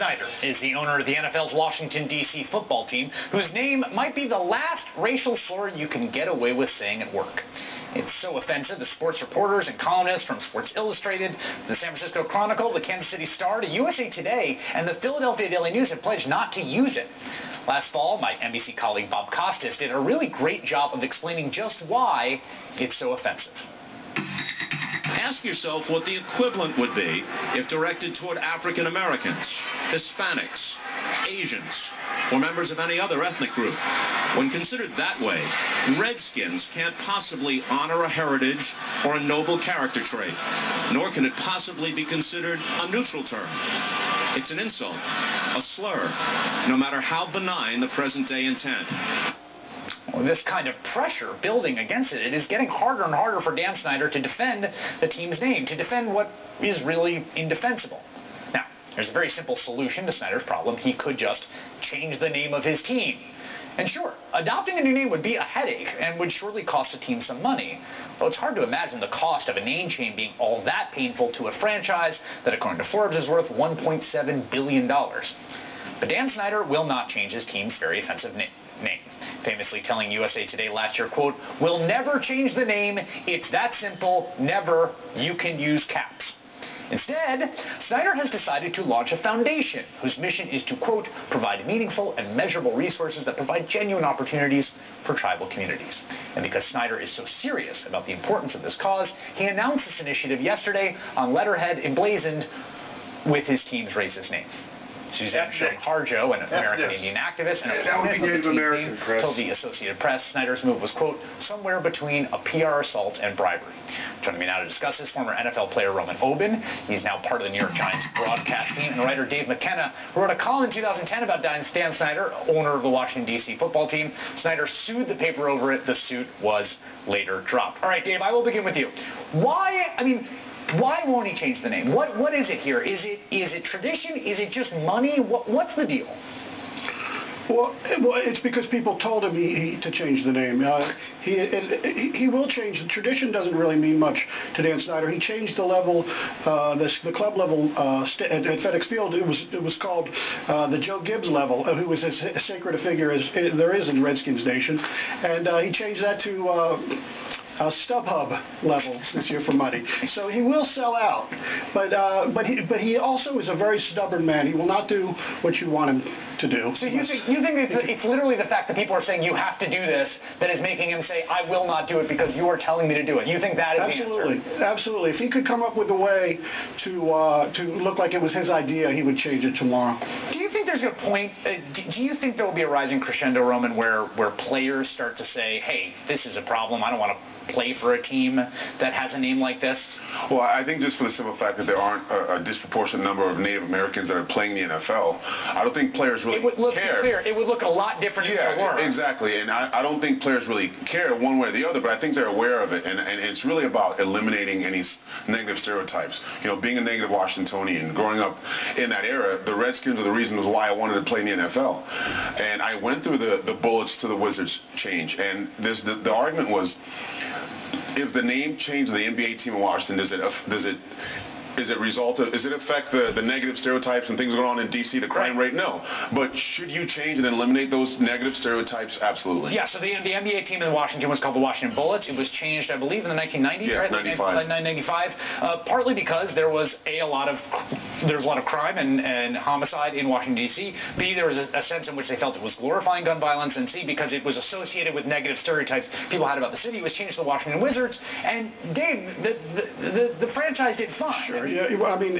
Snyder is the owner of the NFL's Washington, D.C. football team, whose name might be the last racial slur you can get away with saying at work. It's so offensive, the sports reporters and columnists from Sports Illustrated, the San Francisco Chronicle, the Kansas City Star, to USA Today, and the Philadelphia Daily News have pledged not to use it. Last fall, my NBC colleague Bob Costas did a really great job of explaining just why it's so offensive. Ask yourself what the equivalent would be if directed toward African Americans, Hispanics, Asians, or members of any other ethnic group. When considered that way, Redskins can't possibly honor a heritage or a noble character trait, nor can it possibly be considered a neutral term. It's an insult, a slur, no matter how benign the present-day intent. This kind of pressure building against it is getting harder and harder for Dan Snyder to defend the team's name, to defend what is really indefensible. Now, there's a very simple solution to Snyder's problem. He could just change the name of his team. And sure, adopting a new name would be a headache and would surely cost the team some money. Though it's hard to imagine the cost of a name change being all that painful to a franchise that, according to Forbes, is worth $1.7 billion. But Dan Snyder will not change his team's very offensive name. Famously telling USA Today last year, quote, "We'll never change the name. It's that simple. Never. You can use caps." Instead, Snyder has decided to launch a foundation whose mission is to, quote, "provide meaningful and measurable resources that provide genuine opportunities for tribal communities." And because Snyder is so serious about the importance of this cause, he announced this initiative yesterday on letterhead emblazoned with his team's racist name. Suzanne Harjo, an American Indian activist and opponent of the team, told the Associated Press Snyder's move was, quote, "somewhere between a PR assault and bribery." Joining me now to discuss this, former NFL player Roman Obin. He's now part of the New York Giants broadcast team, and writer Dave McKenna, who wrote a column in 2010 about Dan Snyder, owner of the Washington, D.C. football team. Snyder sued the paper over it. The suit was later dropped. All right, Dave, I will begin with you. Why won't he change the name? What is it here? Is it tradition? Is it just money? What's the deal? Well, it's because people told him to change the name. He will change. The tradition doesn't really mean much to Dan Snyder. He changed the level, the club level at FedEx Field. It was called the Joe Gibbs level, who was as sacred a figure as there is in Redskins Nation, and he changed that to StubHub level this year for money. So he will sell out, but he also is a very stubborn man. He will not do what you want him to do. So you think it's literally the fact that people are saying you have to do this that is making him say, "I will not do it because you are telling me to do it." You think that is the answer? Absolutely. If he could come up with a way to look like it was his idea, he would change it tomorrow. Do you think there's a point? Do you think there will be a rising crescendo, Roman, where players start to say, "Hey, this is a problem. I don't want to play for a team that has a name like this"? Well, I think just for the simple fact that there aren't a disproportionate number of Native Americans that are playing in the NFL, I don't think players really care. It would look clear. It would look a lot different if there were. Exactly, and I don't think players really care one way or the other, but I think they're aware of it, and it's really about eliminating any negative stereotypes. You know, being a negative Washingtonian, growing up in that era, the Redskins are the reason was why I wanted to play in the NFL. And I went through the Bullets to the Wizards change, and the argument was, if the name change of the NBA team in Washington, does it affect the negative stereotypes and things going on in D.C., the crime rate? No. But should you change and eliminate those negative stereotypes? Absolutely. Yeah, so the NBA team in Washington was called the Washington Bullets. It was changed, I believe, in the 1990s, right? 1995. Partly because there was a lot of crime and homicide in Washington, D.C. B, there was a sense in which they felt it was glorifying gun violence. And C, because it was associated with negative stereotypes people had about the city, it was changed to the Washington Wizards. And Dave, the franchise did fine. Sure. Yeah, I mean,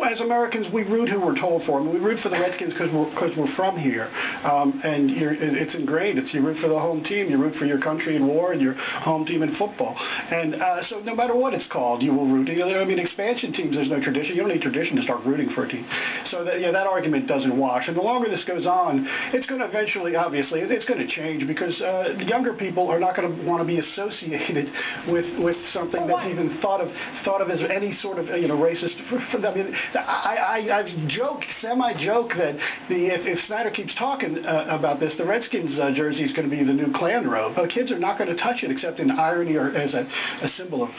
as Americans, we root who we're told for. I mean, we root for the Redskins because we're from here, and it's ingrained. You root for the home team. You root for your country in war and your home team in football. And so no matter what it's called, you will root. I mean, expansion teams, there's no tradition. You don't need tradition to start rooting for a team. So that argument doesn't wash. And the longer this goes on, it's going to eventually, obviously, it's going to change because younger people are not going to want to be associated with something that's even thought of as any sort of racist. I mean, I've joked, semi-joke that if Snyder keeps talking about this, the Redskins jersey is going to be the new Klan robe. But kids are not going to touch it except in irony or as a symbol of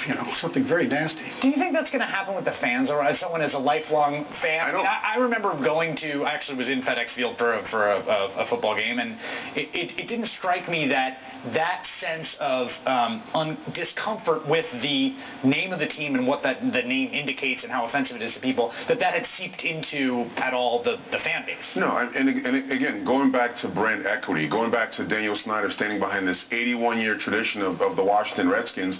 something very nasty. Do you think that's going to happen with the fans, or as someone as a lifelong fan? I remember going to. I actually was in FedEx Field for a football game, and it didn't strike me that sense of discomfort with the name of the team and what the name indicates and how offensive it is to people, that had seeped into at all the fan base. No, and again, going back to brand equity, going back to Daniel Snyder standing behind this 81-year tradition of the Washington Redskins,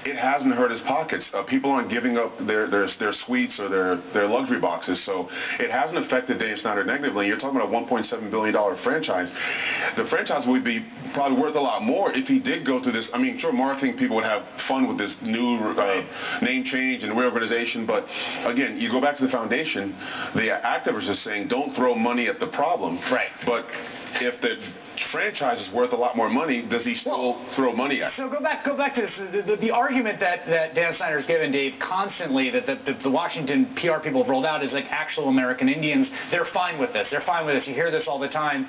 it hasn't hurt his pockets. People aren't giving up their suites or their luxury boxes, so it hasn't affected Daniel Snyder negatively. You're talking about a $1.7 billion franchise. The franchise would be probably worth a lot more if he did go through this. I mean, sure, marketing people would have fun with this new name change and reorganization, but again, you go back to the foundation, the activists are saying don't throw money at the problem. Right. But if the franchise is worth a lot more money, does he still throw money at it? So go back to this. The argument that Dan Snyder has given, Dave, constantly that the Washington PR people have rolled out is like actual American Indians. They're fine with this. They're fine with this. You hear this all the time.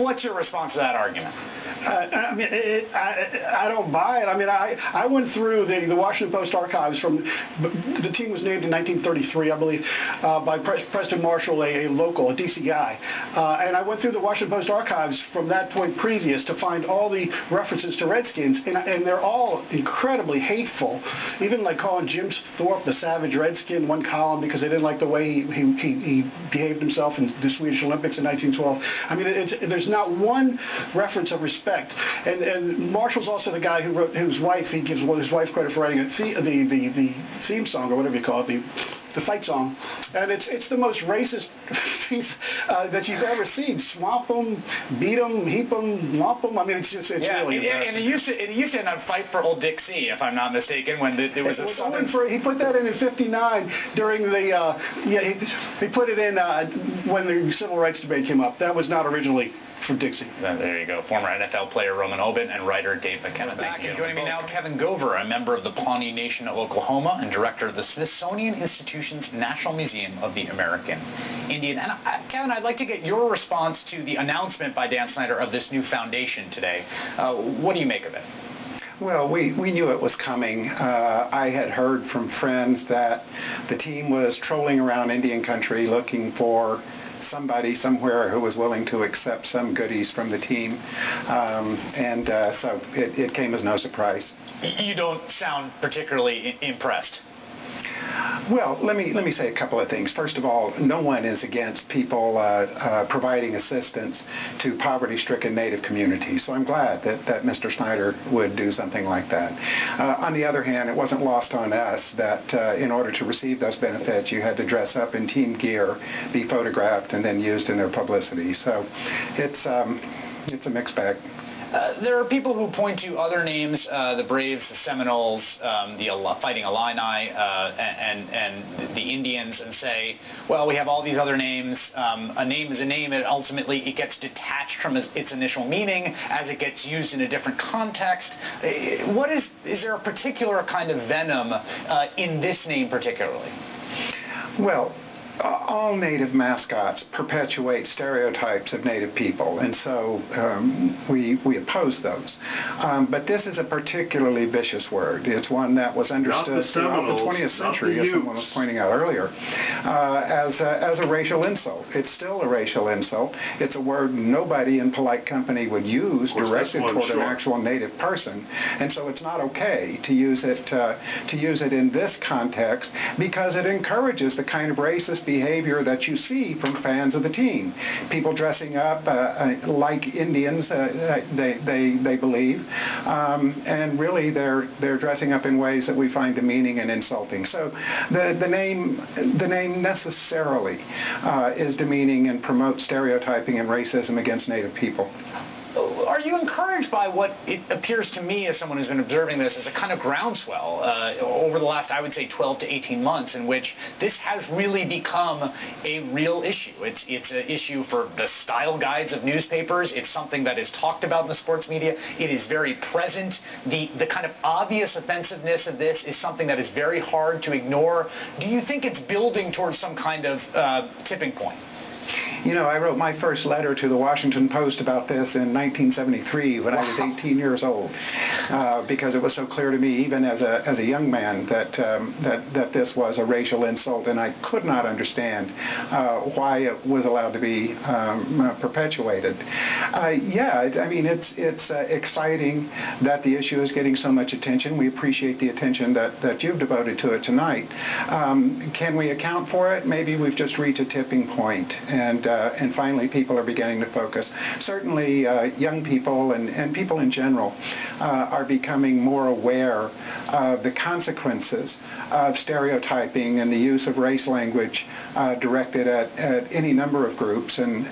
What's your response to that argument? I mean, I don't buy it. I mean, I went through the Washington Post archives from the team was named in 1933, I believe, by Preston Marshall, a local, a DC guy, and I went through the Washington Post archives from that point previous to find all the references to Redskins, and they're all incredibly hateful. Even like calling Jim Thorpe the Savage Redskin, one column, because they didn't like the way he behaved himself in the Swedish Olympics in 1912. I mean, there's not one reference of respect. And Marshall's also the guy whose wife, he gives his wife credit for writing the theme song, or whatever you call it, the fight song, and it's the most racist piece that you've ever seen. Swamp them, beat them, heap them, lump them. I mean, it's really embarrassing. And it used to end up Fight for Old Dixie, if I'm not mistaken, when there was a southern. He put that in '59 during the he put it in when the civil rights debate came up. That was not originally for Dixie. There you go. Former NFL player Roman Obit and writer Dave McKenna. Back and joining me now, Kevin Gover, a member of the Pawnee Nation of Oklahoma and director of the Smithsonian Institution's National Museum of the American Indian. And Kevin, I'd like to get your response to the announcement by Dan Snyder of this new foundation today. What do you make of it? Well, we knew it was coming. I had heard from friends that the team was trolling around Indian country looking for somebody somewhere who was willing to accept some goodies from the team, so it came as no surprise. You don't sound particularly impressed. Well, let me say a couple of things. First of all, no one is against people providing assistance to poverty-stricken Native communities. So I'm glad that Mr. Snyder would do something like that. On the other hand, it wasn't lost on us that in order to receive those benefits, you had to dress up in team gear, be photographed, and then used in their publicity. So it's a mixed bag. There are people who point to other names, the Braves, the Seminoles, the Fighting Illini, and the Indians, and say, well, we have all these other names. A name is a name, and ultimately it gets detached from its initial meaning as it gets used in a different context. Is there a particular kind of venom in this name particularly? Well, all Native mascots perpetuate stereotypes of Native people, and so we oppose those. But this is a particularly vicious word. It's one that was understood throughout the 20th century, as someone was pointing out earlier, as a racial insult. It's still a racial insult. It's a word nobody in polite company would use directed toward an actual Native person, and so it's not okay to use it in this context because it encourages the kind of racist behavior that you see from fans of the team. People dressing up like Indians, they believe, and really they're dressing up in ways that we find demeaning and insulting. So the name necessarily is demeaning and promotes stereotyping and racism against Native people. Are you encouraged by what it appears to me, as someone who's been observing this, as a kind of groundswell over the last, I would say, 12 to 18 months, in which this has really become a real issue? It's an issue for the style guides of newspapers. It's something that is talked about in the sports media. It is very present. The kind of obvious offensiveness of this is something that is very hard to ignore. Do you think it's building towards some kind of tipping point? You know, I wrote my first letter to the Washington Post about this in 1973 when I was 18 years old, because it was so clear to me, even as a young man, that this was a racial insult, and I could not understand why it was allowed to be perpetuated. Yeah, I mean, it's exciting that the issue is getting so much attention. We appreciate the attention that you've devoted to it tonight. Can we account for it? Maybe we've just reached a tipping point. And finally, people are beginning to focus. Certainly, young people and people in general are becoming more aware of the consequences of stereotyping and the use of race language directed at any number of groups. And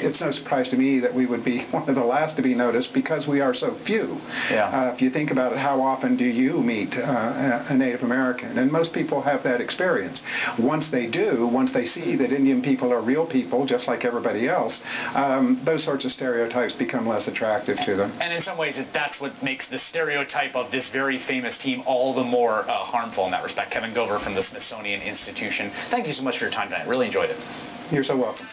it's no surprise to me that we would be one of the last to be noticed because we are so few. Yeah. If you think about it, how often do you meet a Native American? And most people have that experience. Once they do, once they see that Indian people are real people, just like everybody else, those sorts of stereotypes become less attractive to them. And in some ways, that's what makes the stereotype of this very famous team all the more harmful in that respect. Kevin Gover from the Smithsonian Institution, thank you so much for your time tonight. Really enjoyed it. You're so welcome.